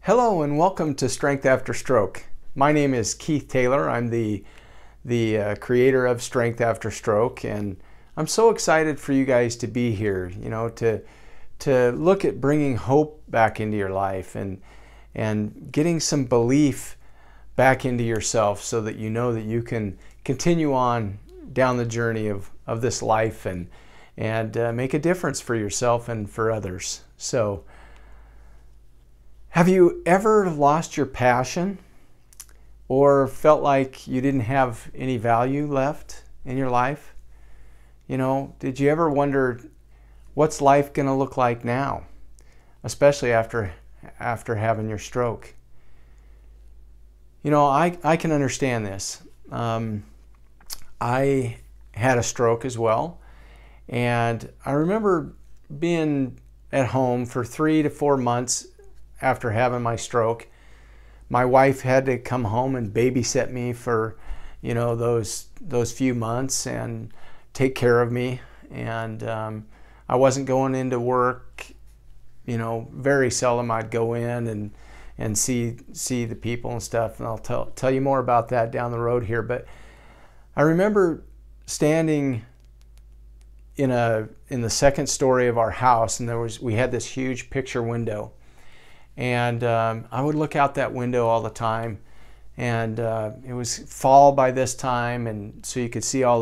Hello and welcome to Strength After Stroke. My name is Keith Taylor. I'm the creator of Strength After Stroke, and I'm so excited for you guys to be here, to look at bringing hope back into your life and getting some belief back into yourself so that you know that you can continue on down the journey of this life and make a difference for yourself and for others. So, have you ever lost your passion or felt like you didn't have any value left in your life? Did you ever wonder what's life going to look like now, especially after having your stroke? I can understand this. I had a stroke as well, and I remember being at home for 3 to 4 months after having my stroke. My wife had to come home and babysit me for those few months and take care of me, and I wasn't going into work. Very seldom I'd go in and see the people and stuff, and I'll tell you more about that down the road here. But I remember standing in the second story of our house, and we had this huge picture window. And I would look out that window all the time, and it was fall by this time, and so you could see all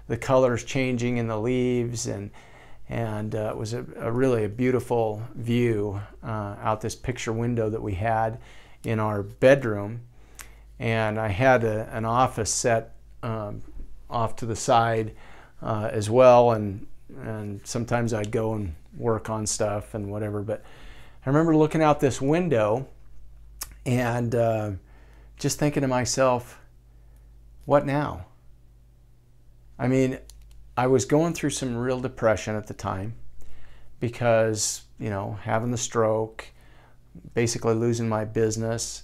the colors changing in the leaves, and it was really a beautiful view out this picture window that we had in our bedroom. And I had an office set off to the side as well, and sometimes I'd go and work on stuff and whatever. But I remember looking out this window and just thinking to myself, what now? I mean, I was going through some real depression at the time because, having the stroke, basically losing my business,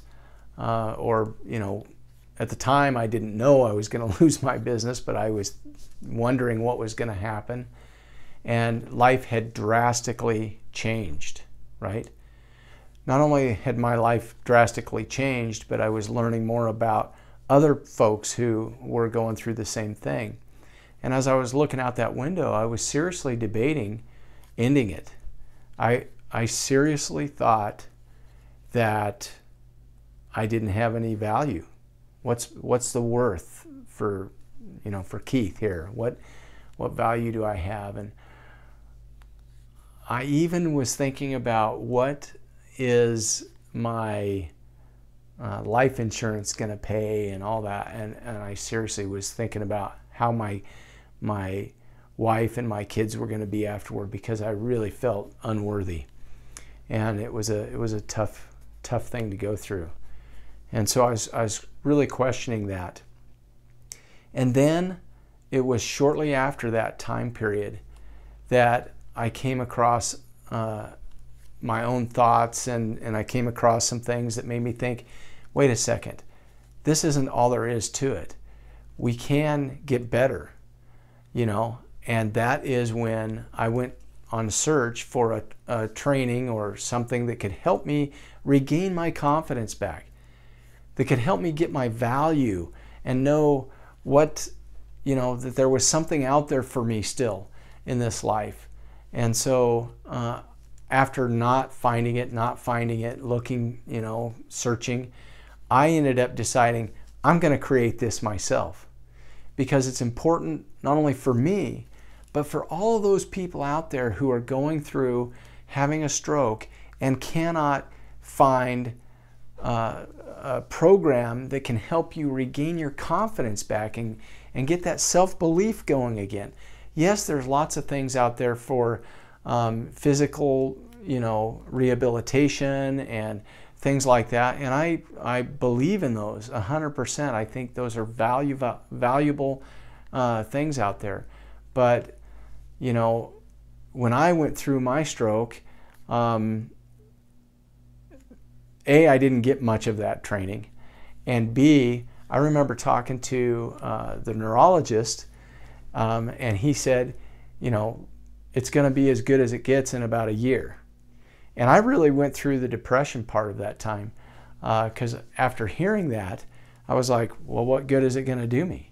at the time I didn't know I was going to lose my business, but I was wondering what was going to happen. And life had drastically changed. Right? Not only had my life drastically changed, but I was learning more about other folks who were going through the same thing. And as I was looking out that window, I was seriously debating ending it. I seriously thought that I didn't have any value. What's the worth for Keith here? What value do I have? And I even was thinking about what is my life insurance going to pay and all that, and I seriously was thinking about how my wife and my kids were going to be afterward, because I really felt unworthy, and it was a tough thing to go through. And so I was really questioning that. And then it was shortly after that time period that I came across my own thoughts, and I came across some things that made me think, wait a second, this isn't all there is to it. We can get better, and that is when I went on a search for a training or something that could help me regain my confidence back, that could help me get my value and know that there was something out there for me still in this life. And so after not finding it, looking, searching, I ended up deciding I'm going to create this myself, because it's important not only for me, but for all of those people out there who are going through having a stroke and cannot find a program that can help you regain your confidence back and get that self-belief going again. Yes, there's lots of things out there for physical, rehabilitation and things like that, and I believe in those 100%. I think those are valuable things out there. But when I went through my stroke, A, I didn't get much of that training, and B, I remember talking to the neurologist, and he said, it's going to be as good as it gets in about a year. And I really went through the depression part of that time, because after hearing that, I was like, well, what good is it going to do me?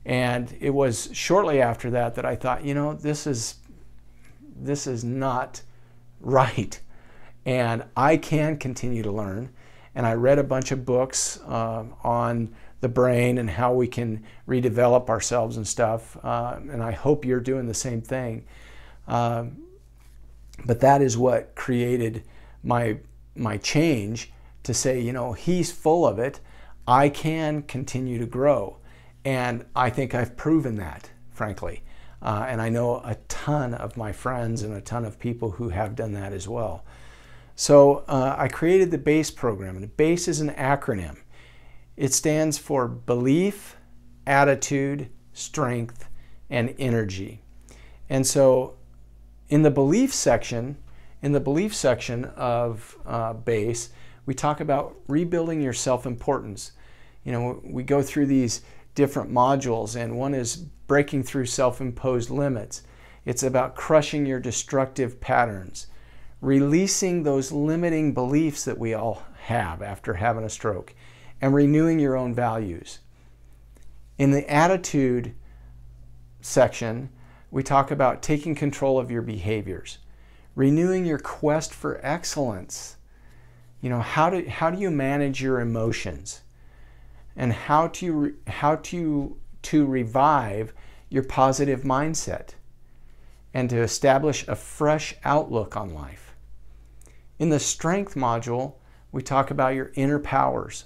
And it was shortly after that that I thought, you know, this is not right. And I can continue to learn. And I read a bunch of books on the brain and how we can redevelop ourselves and stuff. And I hope you're doing the same thing. But that is what created my change to say, you know, he's full of it. I can continue to grow. And I think I've proven that, frankly. And I know a ton of my friends and a ton of people who have done that as well. So I created the BASE program. And BASE is an acronym. It stands for Belief, Attitude, Strength, and Energy. And so in the belief section of BASE, we talk about rebuilding your self-importance. You know, we go through these different modules, and one is breaking through self-imposed limits. It's about crushing your destructive patterns, releasing those limiting beliefs that we all have after having a stroke, and renewing your own values. In the attitude section, we talk about taking control of your behaviors, renewing your quest for excellence. You know, how do you manage your emotions, and how to revive your positive mindset, and to establish a fresh outlook on life. In the strength module, we talk about your inner powers,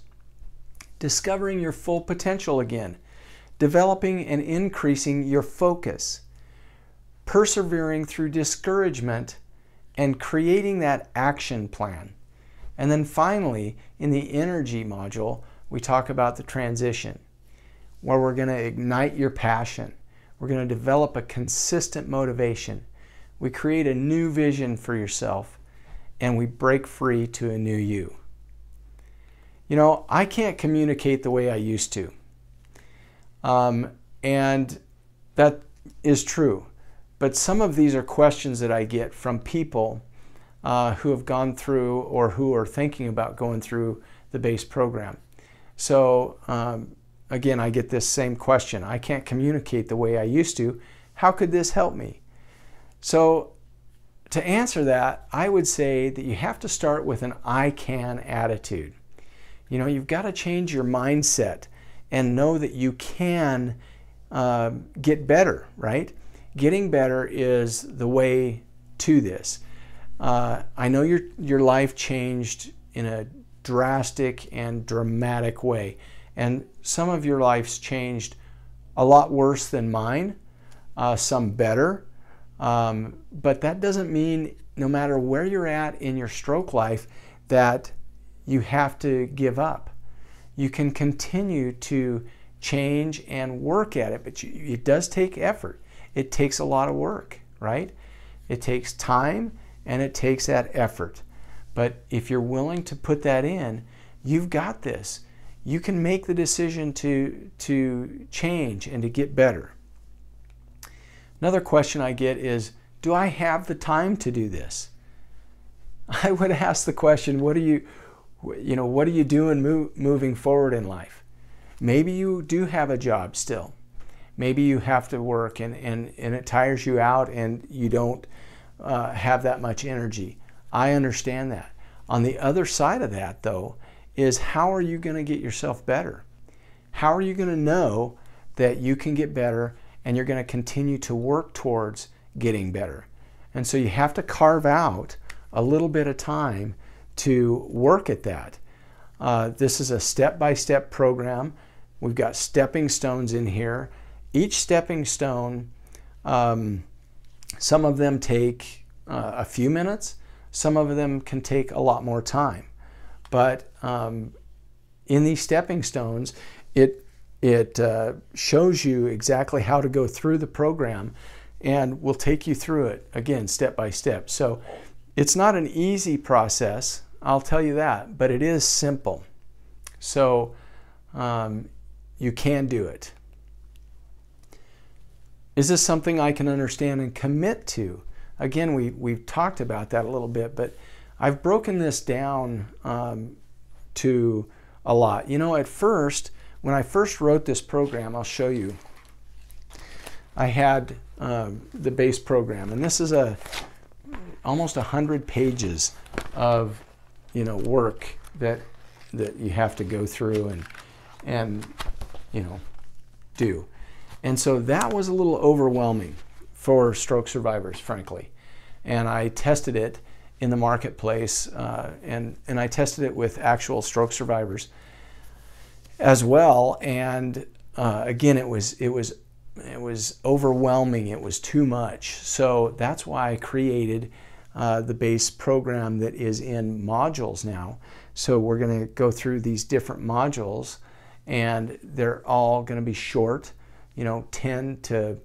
discovering your full potential again, developing and increasing your focus, persevering through discouragement, and creating that action plan. And then finally, in the energy module, we talk about the transition, where we're going to ignite your passion. We're going to develop a consistent motivation. We create a new vision for yourself, and we break free to a new you. You know, I can't communicate the way I used to. And that is true. But some of these are questions that I get from people who have gone through or who are thinking about going through the BASE program. So again, I get this same question. I can't communicate the way I used to. How could this help me? So to answer that, I would say that you have to start with an I can attitude. You know, you've got to change your mindset and know that you can get better, right? Getting better is the way to this. I know your life changed in a drastic and dramatic way, and some of your life's changed a lot worse than mine, some better, but that doesn't mean no matter where you're at in your stroke life that you have to give up. You can continue to change and work at it, but it does take effort. It takes a lot of work, right? It takes time and it takes that effort. But if you're willing to put that in, you've got this. You can make the decision to change and to get better. Another question I get is, do I have the time to do this? I would ask the question, what are you doing moving forward in life? Maybe you do have a job still. Maybe you have to work and it tires you out and you don't have that much energy. I understand that. On the other side of that, though, is how are you going to get yourself better? How are you going to know that you can get better and you're going to continue to work towards getting better? And so you have to carve out a little bit of time to work at that. This is a step-by-step program. We've got stepping stones in here. Each stepping stone, some of them take a few minutes. Some of them can take a lot more time. But in these stepping stones, it shows you exactly how to go through the program, and we'll take you through it, again, step by step. So it's not an easy process, I'll tell you that, but it is simple. So you can do it. Is this something I can understand and commit to? again, we've talked about that a little bit, but I've broken this down to a lot. You know, at first, when I first wrote this program, I'll show you, I had the base program, and this is almost 100 pages of, you know, work that you have to go through and you know, do. And so that was a little overwhelming for stroke survivors, frankly. And I tested it in the marketplace, and I tested it with actual stroke survivors as well. And again, it was overwhelming. It was too much. So that's why I created the base program that is in modules now. So we're going to go through these different modules, and they're all going to be short, you know, 10 to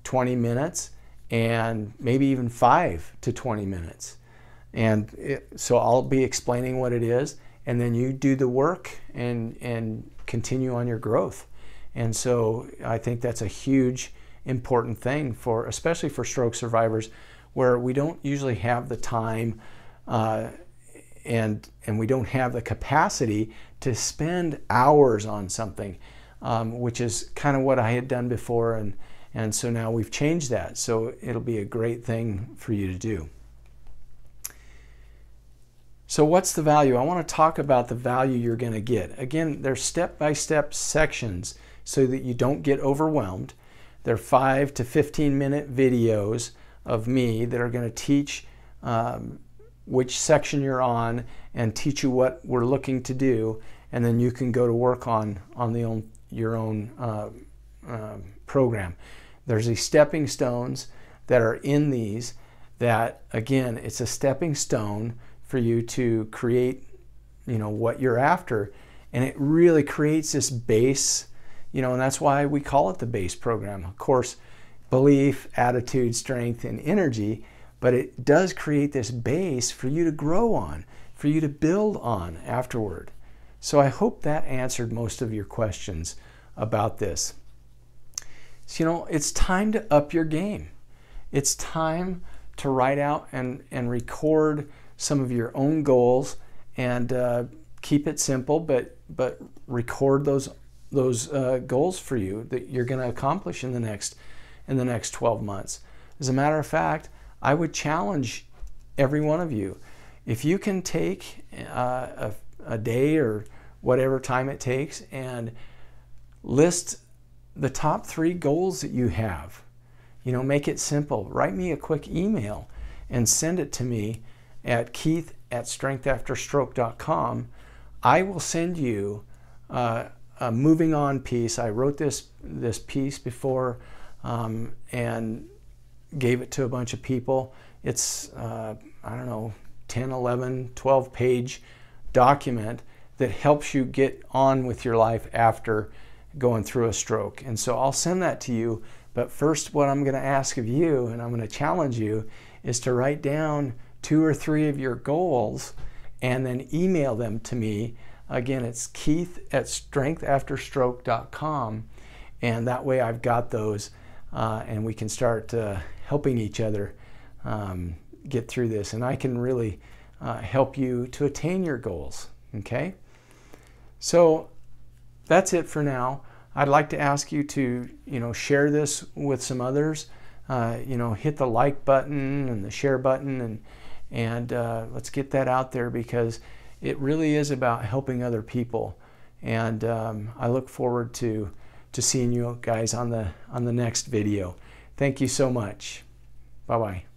20 minutes, and maybe even 5 to 20 minutes. And so I'll be explaining what it is, and then you do the work and continue on your growth. And so I think that's a huge important thing for, especially for stroke survivors, where we don't usually have the time and we don't have the capacity to spend hours on something, which is kind of what I had done before, and so now we've changed that. So it'll be a great thing for you to do. So what's the value? I want to talk about the value you're going to get. Again, there's step-by-step sections so that you don't get overwhelmed. They're 5 to 15-minute videos of me that are going to teach which section you're on and teach you what we're looking to do, and then you can go to work on your own program. There's these stepping stones that are in these that, again, it's a stepping stone for you to create, you know, what you're after, and it really creates this base, you know, and that's why we call it the base program. Of course, belief, attitude, strength, and energy, but it does create this base for you to grow on, for you to build on afterward. So I hope that answered most of your questions about this. So, you know, it's time to up your game. It's time to write out and record some of your own goals, and keep it simple, but record those goals for you that you're going to accomplish in the next 12 months. As a matter of fact, I would challenge every one of you, if you can take a day or whatever time it takes and list the top 3 goals that you have. You know, make it simple. Write me a quick email and send it to me at keith@strengthafterstroke.com. I will send you a moving on piece. I wrote this piece before and gave it to a bunch of people. It's, I don't know, 10, 11, 12 page document that helps you get on with your life after going through a stroke. And so I'll send that to you. But first, what I'm going to ask of you, and I'm going to challenge you, is to write down 2 or 3 of your goals and then email them to me. Again, it's keith@strengthafterstroke.com, and that way I've got those, and we can start helping each other get through this, and I can really help you to attain your goals. Okay? So that's it for now. I'd like to ask you to, you know, share this with some others. You know, hit the like button and the share button, and let's get that out there, because it really is about helping other people. And I look forward to seeing you guys on the next video. Thank you so much. Bye-bye.